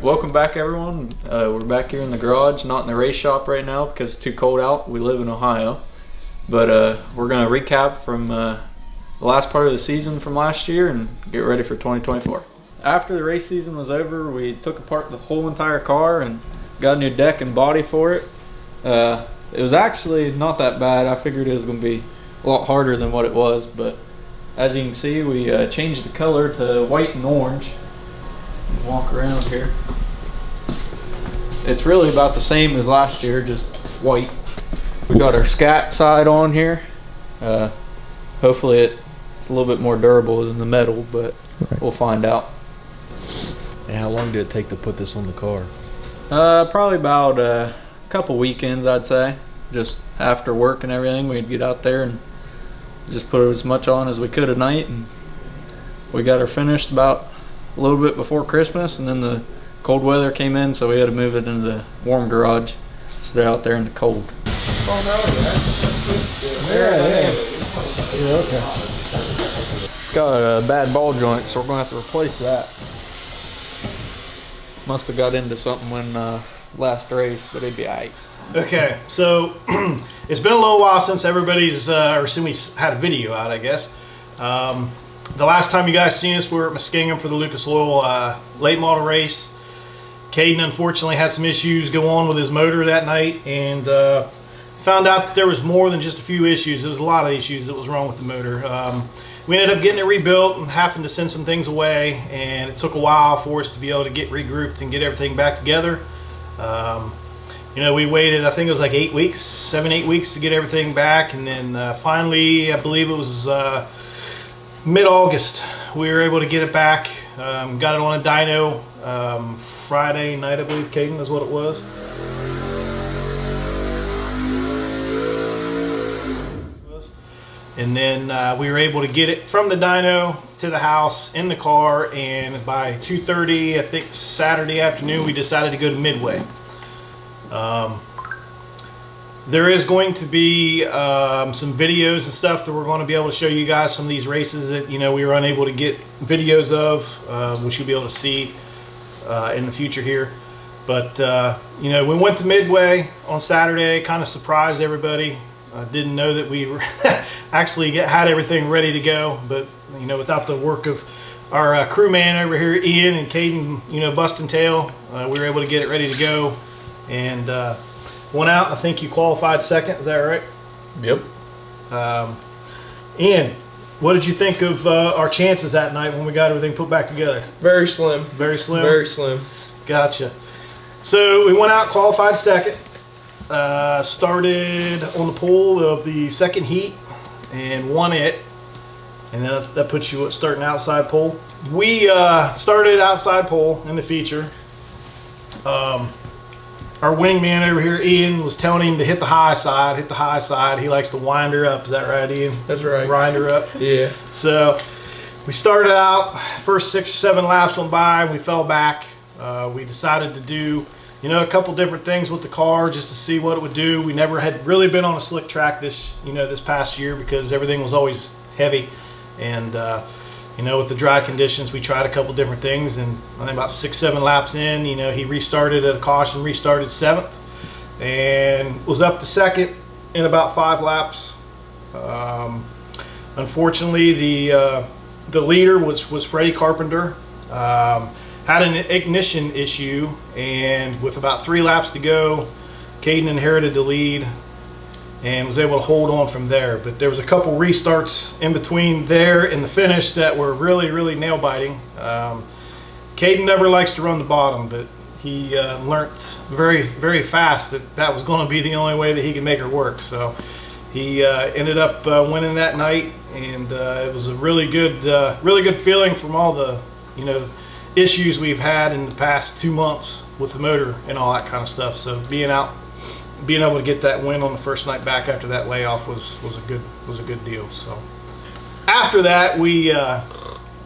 Welcome back, everyone. We're back here in the garage, not in the race shop right now because it's too cold out. We live in Ohio. But we're going to recap from the last part of the season from last year and get ready for 2024. After the race season was over, we took apart the whole entire car and got a new deck and body for it. It was actually not that bad. I figured it was going to be a lot harder than what it was, but as you can see, we changed the color to white and orange. Walk around here. It's really about the same as last year, just white. We got our scat side on here. Hopefully it's a little bit more durable than the metal, but we'll find out. And how long did it take to put this on the car? Probably about a couple weekends, I'd say. Just after work and everything, we'd get out there and just put as much on as we could at night, and we got her finished about a little bit before Christmas, and then the cold weather came in, so we had to move it into the warm garage so they're out there in the cold. Oh no, yeah, okay. Got a bad ball joint, so we're gonna have to replace that. Must have got into something when last race, but it'd be alright. Okay, so it's been a little while since everybody's or since we had a video out, I guess. The last time you guys seen us, we were at Muskingum for the Lucas Oil late model race. Caiden unfortunately had some issues go on with his motor that night, and found out that there was more than just a few issues. There was a lot of issues that was wrong with the motor. We ended up getting it rebuilt and having to send some things away, and it took a while for us to be able to get regrouped and get everything back together. You know, we waited, I think it was like 8 weeks, 7-8 weeks to get everything back, and then finally, I believe it was mid-August, we were able to get it back. Got it on a dyno Friday night, I believe, Caiden, is what it was. And then we were able to get it from the dyno to the house in the car, and by 2:30, I think Saturday afternoon, we decided to go to Midway. There is going to be some videos and stuff that we're going to be able to show you guys, some of these races that, you know, we were unable to get videos of, which you'll be able to see in the future here. But you know, we went to Midway on Saturday, kind of surprised everybody. I didn't know that we were actually had everything ready to go, but you know, without the work of our crewman over here, Ian and Caiden, you know, busting tail, we were able to get it ready to go. And went out. I think you qualified second. Is that right? Yep. Ian, what did you think of our chances that night when we got everything put back together? Very slim. Very slim? Very slim. Gotcha. So we went out, qualified second, started on the pole of the second heat and won it. And then that puts you at starting outside pole. We started outside pole in the feature. Our wingman over here, Ian, was telling him to hit the high side, hit the high side. He likes to wind her up. Is that right, Ian? That's right. Wind her up. Yeah. So we started out, first 6 or 7 laps went by, and we fell back. We decided to do, you know, a couple different things with the car just to see what it would do. We never had really been on a slick track this past year because everything was always heavy. And you know, with the dry conditions, we tried a couple different things, and I think about 6-7 laps in, you know, he restarted at a caution, restarted 7th, and was up to second in about 5 laps. Unfortunately, the leader was Freddie Carpenter. Had an ignition issue, and with about 3 laps to go, Caiden inherited the lead and was able to hold on from there. But there was a couple restarts in between there and the finish that were really nail biting. Caiden never likes to run the bottom, but he learned very fast that was going to be the only way that he could make her work. So he ended up winning that night, and it was a really good feeling from all the, you know, issues we've had in the past 2 months with the motor and all that kind of stuff. So being able to get that win on the first night back after that layoff was a good deal. So after that, we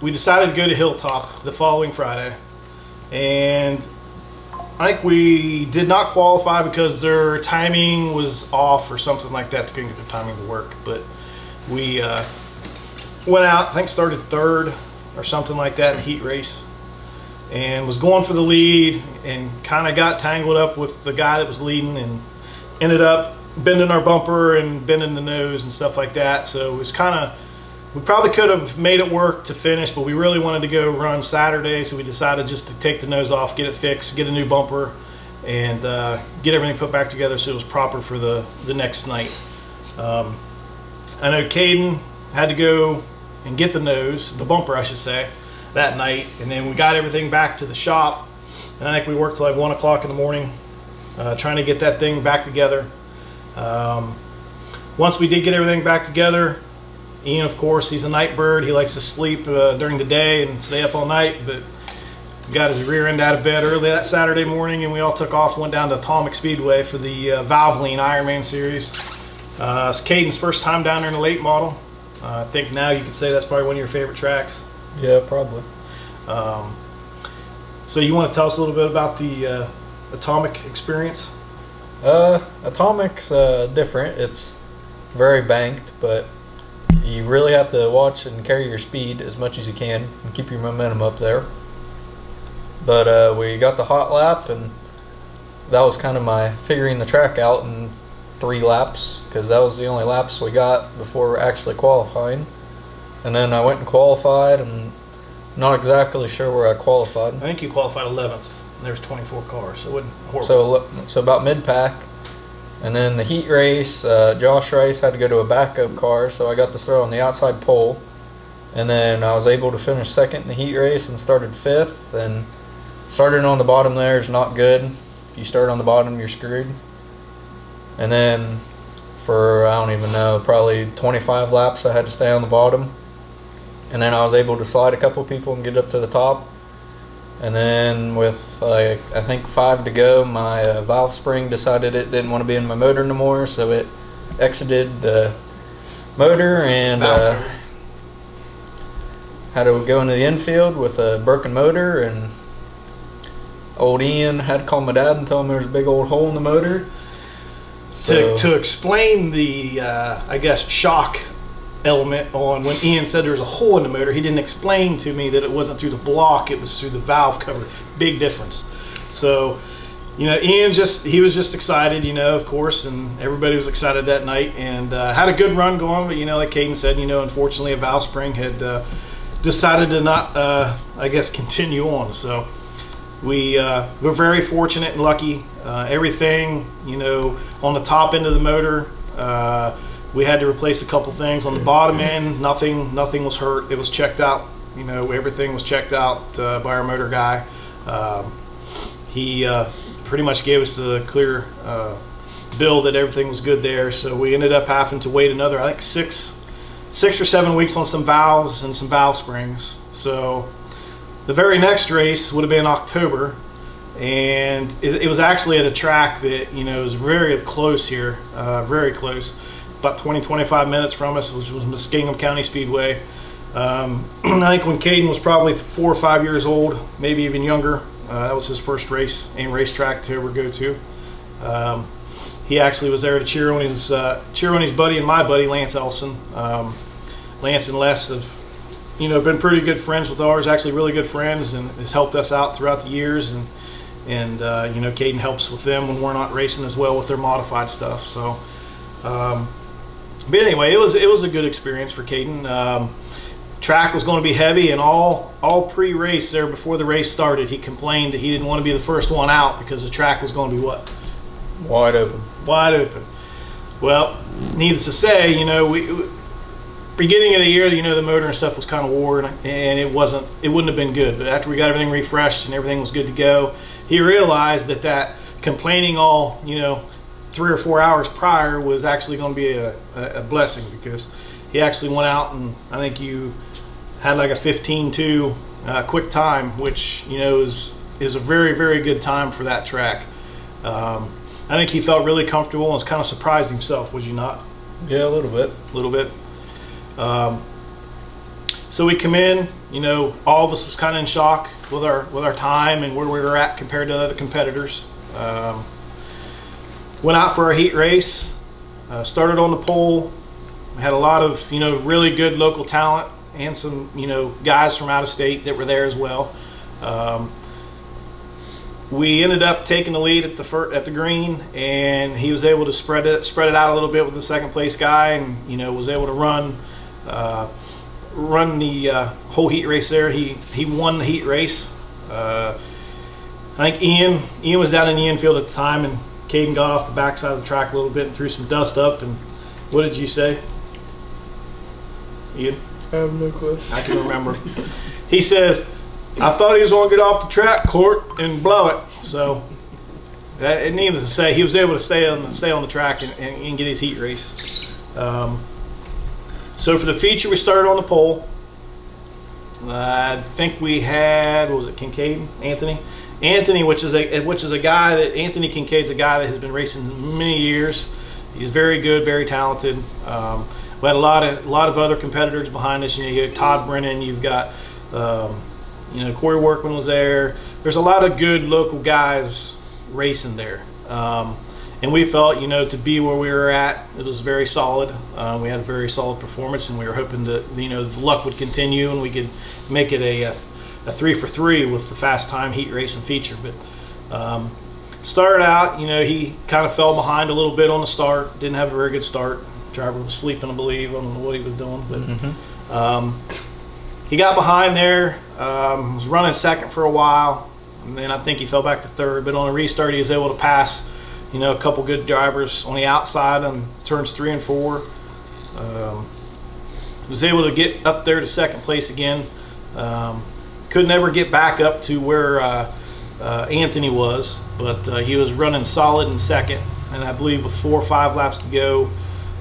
decided to go to Hilltop the following Friday, and I think we did not qualify because their timing was off or something like that. They couldn't get their timing to work. But we went out, I think started 3rd or something like that in the heat race. and was going for the lead and kind of got tangled up with the guy that was leading and ended up bending our bumper and bending the nose and stuff like that. So it was kind of, we probably could have made it work to finish, but we really wanted to go run Saturday, so we decided just to take the nose off, get it fixed, get a new bumper, and get everything put back together so it was proper for the next night. I know Caiden had to go and get the bumper I should say, that night, and then we got everything back to the shop, and I think we worked till like 1 o'clock in the morning trying to get that thing back together. Once we did get everything back together, Ian, of course, he's a night bird. He likes to sleep during the day and stay up all night, but got his rear end out of bed early that Saturday morning, and we all took off, went down to Atomic Speedway for the Valvoline Ironman Series. It's Caiden's first time down there in the late model. I think now you could say that's probably one of your favorite tracks. Yeah, probably. So you want to tell us a little bit about the Atomic experience? Atomic's different. It's very banked, but you really have to watch and carry your speed as much as you can and keep your momentum up there. But we got the hot lap, and that was kind of my figuring the track out in 3 laps, because that was the only laps we got before actually qualifying. And then I went and qualified, and not exactly sure where I qualified. I think you qualified 11th. There's 24 cars, so it wasn't horrible. So about mid-pack. And then the heat race, Josh Rice had to go to a backup car, so I got to start on the outside pole. And then I was able to finish second in the heat race and started 5th. And starting on the bottom there is not good. If you start on the bottom, you're screwed. And then for, I don't even know, probably 25 laps, I had to stay on the bottom. And then I was able to slide a couple people and get up to the top. And then with like, I think 5 to go, my valve spring decided it didn't want to be in my motor no more, so it exited the motor and had to go into the infield with a broken motor. And old Ian had to call my dad and tell him there was a big old hole in the motor. So, to explain the, I guess, shock element on when Ian said there was a hole in the motor, he didn't explain to me that it wasn't through the block, it was through the valve cover. Big difference. So, you know, Ian he was just excited, you know, of course, and everybody was excited that night, and had a good run going, but, you know, like Caiden said, you know, unfortunately a valve spring had decided to not, I guess, continue on. So we're very fortunate and lucky. Everything, you know, on the top end of the motor, we had to replace a couple things. On the bottom end, nothing was hurt. It was checked out. You know, everything was checked out by our motor guy. He pretty much gave us the clear bill that everything was good there. So we ended up having to wait another, I think, six or 7 weeks on some valves and some valve springs. So the very next race would have been October, and it was actually at a track that, you know, is very close here, very close. About 20-25 minutes from us, which was Muskingum County Speedway. I think when Caiden was probably 4 or 5 years old, maybe even younger, that was his first race and racetrack to ever go to. He actually was there to cheer on his buddy and my buddy Lance Elson. Lance and Les have, you know, been pretty good friends with ours, actually really good friends, and has helped us out throughout the years. And you know, Caiden helps with them when we're not racing as well with their modified stuff. So. But anyway, it was a good experience for Caiden. Track was going to be heavy, and all pre-race there before the race started, he complained that he didn't want to be the first one out because the track was going to be what? Wide open. Wide open. Well, needless to say, you know, beginning of the year, you know, the motor and stuff was kind of worn, and it wouldn't have been good. But after we got everything refreshed and everything was good to go, he realized that complaining all, you know, 3 or 4 hours prior was actually going to be a blessing, because he actually went out and I think you had like a 15.2 quick time, which, you know, is a very, very good time for that track. I think he felt really comfortable and was kind of surprised himself, was you not? Yeah, a little bit. A little bit. So we come in, you know, all of us was kind of in shock with our time and where we were at compared to other competitors. Went out for our heat race, started on the pole. We had a lot of, you know, really good local talent and some, you know, guys from out of state that were there as well. we ended up taking the lead at the green, and he was able to spread it out a little bit with the second place guy, and was able to run the whole heat race there. He won the heat race. I think Ian was down in the infield at the time, and Caiden got off the backside of the track a little bit and threw some dust up. And what did you say, Ian? I have no clue. I can remember. He says, "I thought he was going to get off the track court and blow it." So, needless to say, he was able to stay on the track and get his heat race. So for the feature, we started on the pole. I think we had, what was it, Kincaid? Anthony, which is a guy that Anthony Kincaid's a guy that has been racing many years. He's very good, very talented. We had a lot of other competitors behind us. You had Todd Brennan. You've got Corey Workman was there. There's a lot of good local guys racing there. And we felt, to be where we were at, it was very solid. We had a very solid performance, and we were hoping that, the luck would continue and we could make it a 3 for 3 with the fast time heat race and feature. But started out, he kind of fell behind a little bit on the start. Didn't have a very good start. Driver was sleeping, I believe. I don't know what he was doing, but he got behind there. Was running second for a while, and then I think he fell back to third. But on a restart, he was able to pass, a couple good drivers on the outside on turns 3 and 4. Was able to get up there to second place again. Could never get back up to where Anthony was, but he was running solid in second. And I believe with 4 or 5 laps to go,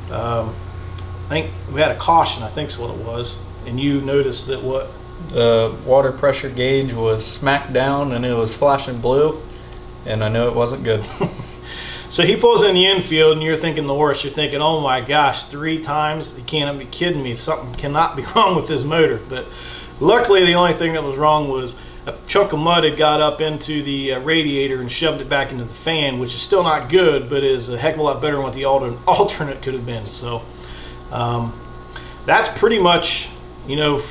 I think we had a caution, I think is what it was. And you noticed that what? The water pressure gauge was smacked down and it was flashing blue, and I knew it wasn't good. So he pulls in the infield, and you're thinking the worst. You're thinking, oh my gosh, 3 times? You can't be kidding me. Something cannot be wrong with this motor. But luckily, the only thing that was wrong was a chunk of mud had got up into the radiator and shoved it back into the fan, which is still not good, but is a heck of a lot better than what the alternate could have been. So that's pretty much,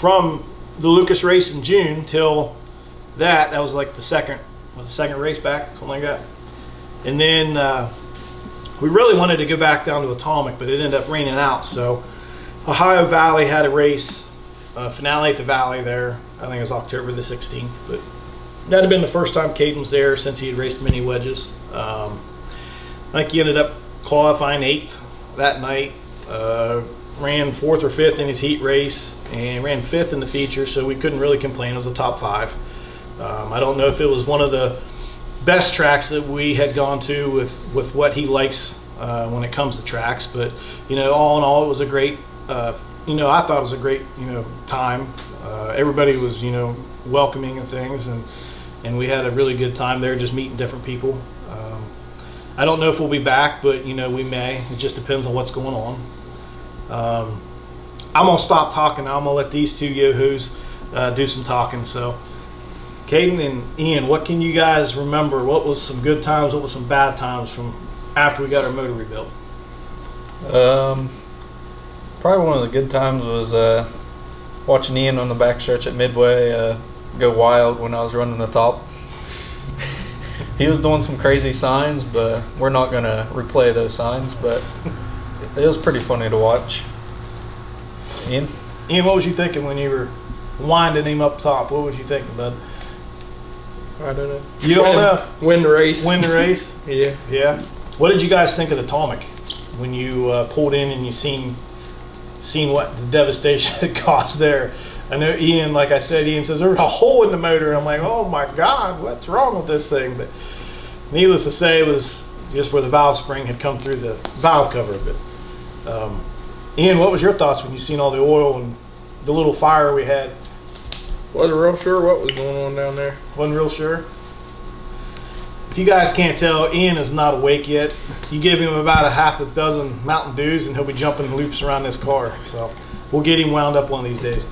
from the Lucas race in June till that was like the second race back, something like that. And then we really wanted to go back down to Atomic, but it ended up raining out. So Ohio Valley had a race, finale at the Valley there. I think it was October the 16th. But that had been the first time Caiden was there since he had raced many wedges. I think he ended up qualifying 8th that night. Ran 4th or 5th in his heat race and ran 5th in the feature, so we couldn't really complain. It was a top 5. I don't know if it was one of the best tracks that we had gone to with what he likes when it comes to tracks, but all in all, it was a great I thought it was a great time. Everybody was welcoming and things, and we had a really good time there, just meeting different people. I don't know if we'll be back, but we may. It just depends on what's going on. I'm gonna stop talking now. I'm gonna let these 2 yahoos do some talking. So Caiden and Ian, what can you guys remember? What was some good times? What was some bad times from after we got our motor rebuilt? Probably one of the good times was watching Ian on the backstretch at Midway go wild when I was running the top. He was doing some crazy signs, but we're not going to replay those signs, but it was pretty funny to watch. Ian, what was you thinking when you were winding him up top? What was you thinking, bud? I don't know. You don't know? Win the race. Win the race? Yeah. Yeah. What did you guys think of the Atomic when you pulled in and you seen what the devastation it caused there? I know Ian, like I said, Ian says there's a hole in the motor, and I'm like, oh my God, what's wrong with this thing? But needless to say, it was just where the valve spring had come through the valve cover. But Ian, what was your thoughts when you seen all the oil and the little fire we had? Wasn't real sure what was going on down there. Wasn't real sure. If you guys can't tell, Ian is not awake yet. You give him about a half a dozen Mountain Dews and he'll be jumping loops around this car. So we'll get him wound up one of these days.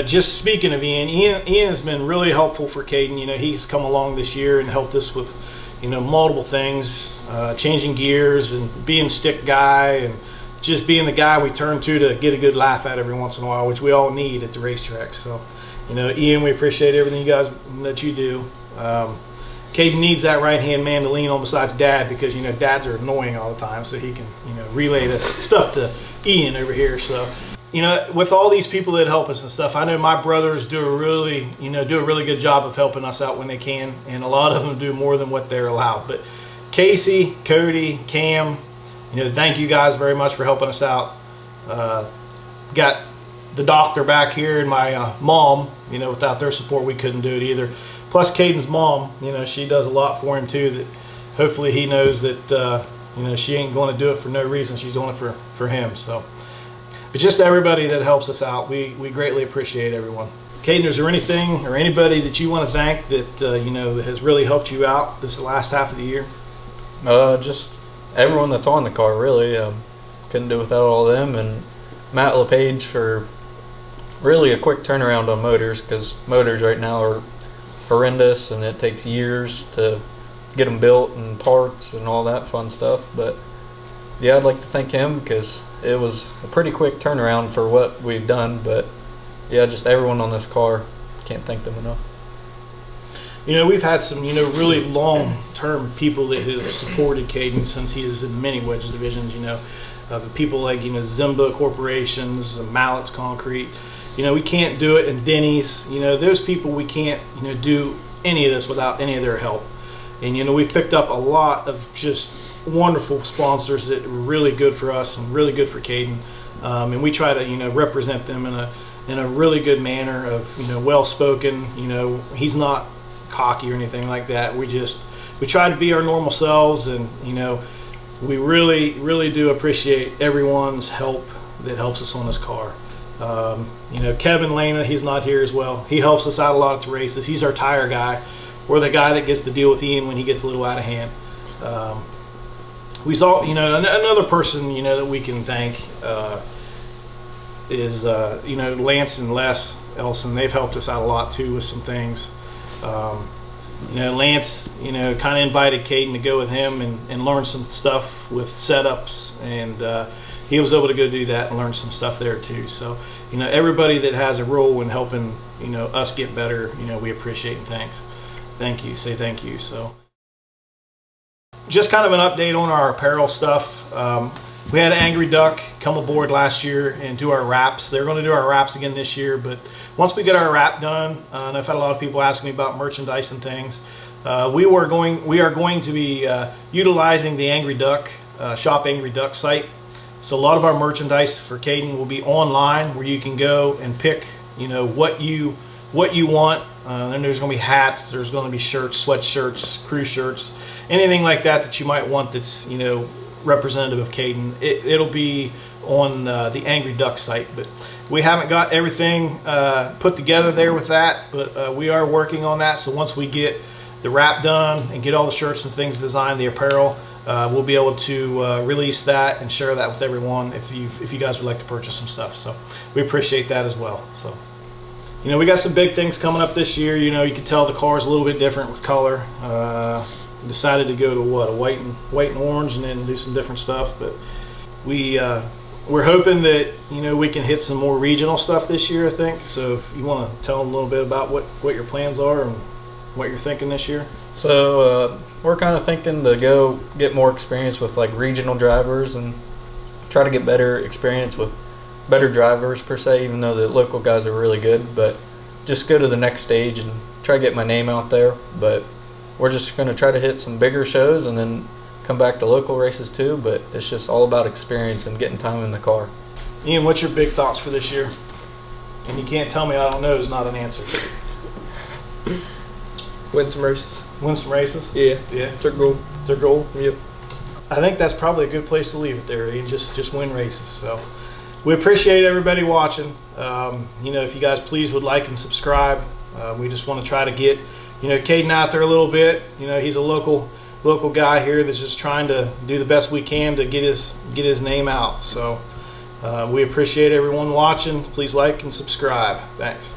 Just speaking of Ian has been really helpful for Caiden. He's come along this year and helped us with, multiple things, changing gears and being stick guy and just being the guy we turn to get a good laugh at every once in a while, which we all need at the racetrack. So You know, Ian, we appreciate everything you guys that you do. Caiden needs that right-hand man to lean on besides Dad, because, you know, dads are annoying all the time, so he can, you know, relay the stuff to Ian over here. So, you know, with all these people that help us and stuff, I know my brothers do a really good job of helping us out when they can, and a lot of them do more than what they're allowed. But Casey, Cody, Cam, you know, thank you guys very much for helping us out. Got the doctor back here and my mom. You know, without their support, we couldn't do it either. Plus Caiden's mom, you know, she does a lot for him too, that hopefully he knows that, you know, she ain't going to do it for no reason. She's doing it for him. So, but just everybody that helps us out, we greatly appreciate everyone. Caiden, is there anything or anybody that you want to thank that, you know, has really helped you out this last half of the year? Just everyone that's on the car, really. Couldn't do it without all of them, and Matt LePage for really a quick turnaround on motors, because motors right now are horrendous and it takes years to get them built and parts and all that fun stuff. But yeah, I'd like to thank him because it was a pretty quick turnaround for what we've done. But yeah, just everyone on this car, can't thank them enough. You know, we've had some, you know, really long-term people that have supported Caiden since he is in many wedge divisions. You know, people like, you know, Zimba Corporations, Mallets Concrete. You know, we can't do it in Denny's. You know, those people, we can't, you know, do any of this without any of their help. And, you know, we've picked up a lot of just wonderful sponsors that are really good for us and really good for Caiden. And we try to, you know, represent them in a really good manner of, you know, well-spoken. You know, he's not cocky or anything like that. We try to be our normal selves, and, you know, we really do appreciate everyone's help that helps us on this car. You know, Kevin Lana, he's not here as well. He helps us out a lot at the races. He's our tire guy. We're the guy that gets to deal with Ian when he gets a little out of hand. You know, another person, you know, that we can thank is, you know, Lance and Les Elson. They've helped us out a lot too with some things. You know, Lance, you know, kind of invited Caiden to go with him and learn some stuff with setups, and he was able to go do that and learn some stuff there too. So, you know, everybody that has a role in helping, you know, us get better, you know, we appreciate and thank you, say thank you. So, just kind of an update on our apparel stuff. We had Angry Duck come aboard last year and do our wraps. They're going to do our wraps again this year, but once we get our wrap done, and I've had a lot of people asking me about merchandise and things, we are going to be utilizing the Angry Duck, Shop Angry Duck site. So a lot of our merchandise for Caiden will be online, where you can go and pick, you know, what you want. Then there's going to be hats, there's going to be shirts, sweatshirts, crew shirts, anything like that you might want that's, you know, representative of Caiden. It'll be on the Angry Duck site, but we haven't got everything put together there with that, but we are working on that. So once we get the wrap done and get all the shirts and things designed, the apparel, we'll be able to release that and share that with everyone if you guys would like to purchase some stuff. So we appreciate that as well. So, you know, we got some big things coming up this year. You know, you can tell the car's a little bit different with color. Decided to go to a white and orange, and then do some different stuff. But we're hoping that, you know, we can hit some more regional stuff this year, I think. So if you want to tell them a little bit about what your plans are and what you're thinking this year. So we're kind of thinking to go get more experience with like regional drivers and try to get better experience with better drivers per se, even though the local guys are really good. But just go to the next stage and try to get my name out there. But we're just going to try to hit some bigger shows and then come back to local races too. But it's just all about experience and getting time in the car. Ian, what's your big thoughts for this year? And you can't tell me I don't know is not an answer. Win some races. Win some races? Yeah. Yeah. It's our goal. It's our goal? Yep. I think that's probably a good place to leave it there, Ian. Just win races. So we appreciate everybody watching. You know, if you guys please would like and subscribe. We just want to try to get, you know, Caiden out there a little bit. You know, he's a local guy here that's just trying to do the best we can to get his name out. So we appreciate everyone watching. Please like and subscribe. Thanks.